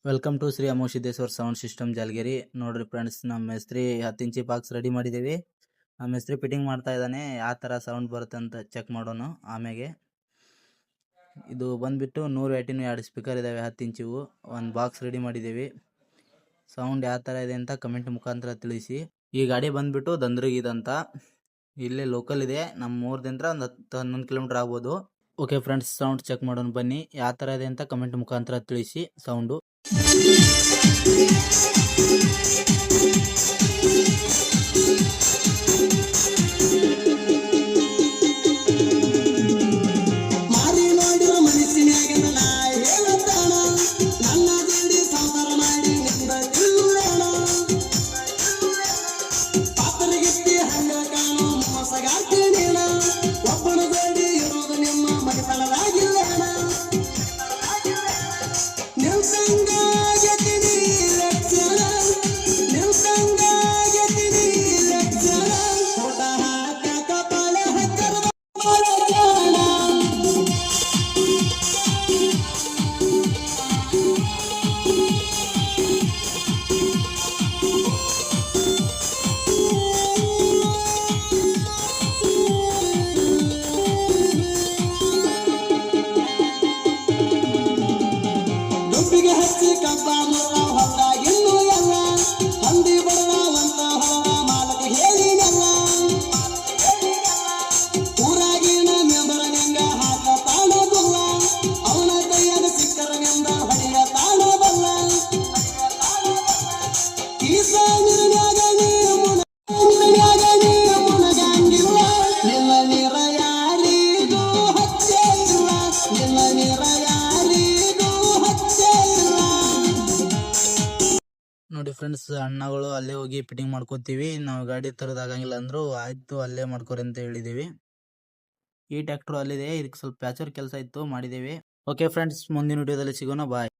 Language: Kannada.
Welcome to Shri Amogasiddheshwar sound system Jalagiri. ನೋಡ್ರಿ ಫ್ರೆಂಡ್ಸ್, ನಮ್ಮ ಮೇಸ್ತ್ರಿ 10 ಇಂಚಿ ಬಾಕ್ಸ್ ರೆಡಿ ಮಾಡಿದ್ದೀವಿ. ನಮ್ಮ ಮೇಸ್ತ್ರಿ ಫಿಟ್ಟಿಂಗ್ ಮಾಡ್ತಾ ಇದ್ದಾನೆ. ಯಾವ ಥರ ಸೌಂಡ್ ಬರುತ್ತೆ ಅಂತ ಚೆಕ್ ಮಾಡೋಣ. ಆಮೇಲೆ ಇದು ಬಂದುಬಿಟ್ಟು 100 2 ಸ್ಪೀಕರ್ ಇದ್ದಾವೆ, 10 ಇಂಚಿವು. ಒಂದು ಬಾಕ್ಸ್ ರೆಡಿ ಮಾಡಿದ್ದೀವಿ. ಸೌಂಡ್ ಯಾವ ಥರ ಇದೆ ಅಂತ ಕಮೆಂಟ್ ಮುಖಾಂತರ ತಿಳಿಸಿ. ಈ ಗಾಡಿ ಬಂದುಬಿಟ್ಟು ದಂದ್ರಗಿದಂತ, ಇಲ್ಲೇ ಲೋಕಲ್ ಇದೆ. ನಮ್ಮ ಊರದಿಂದ ಒಂದು 10-11 ಕಿಲೋಮೀಟರ್ ಆಗ್ಬೋದು. ಓಕೆ ಫ್ರೆಂಡ್ಸ್, ಸೌಂಡ್ ಚೆಕ್ ಮಾಡೋಣ ಬನ್ನಿ. ಯಾವ ಥರ ಇದೆ ಅಂತ ಕಮೆಂಟ್ ಮುಖಾಂತರ ತಿಳಿಸಿ ಸೌಂಡು. ನೋಡಿ ಫ್ರೆಂಡ್ಸ್, ಅಣ್ಣಗಳು ಅಲ್ಲೇ ಹೋಗಿ ಫಿಟ್ಟಿಂಗ್ ಮಾಡ್ಕೋತೀವಿ. ನಾವು ಗಾಡಿ ತರೋದಾಗಂಗಿಲ್ಲ ಅಂದ್ರು ಆಯ್ತು, ಅಲ್ಲೇ ಮಾಡ್ಕೊರಿ ಅಂತ ಹೇಳಿದೀವಿ. ಈ ಟ್ರ್ಯಾಕ್ಟರ್ ಅಲ್ಲಿದೆ, ಇದಕ್ಕೆ ಸ್ವಲ್ಪ ಪ್ಯಾಚರ್ ಕೆಲಸ ಇತ್ತು, ಮಾಡಿದ್ದೇವೆ. ಓಕೆ ಫ್ರೆಂಡ್ಸ್, ಮುಂದಿನ ವಿಡಿಯೋದಲ್ಲಿ ಸಿಗೋಣ. ಬಾಯ್.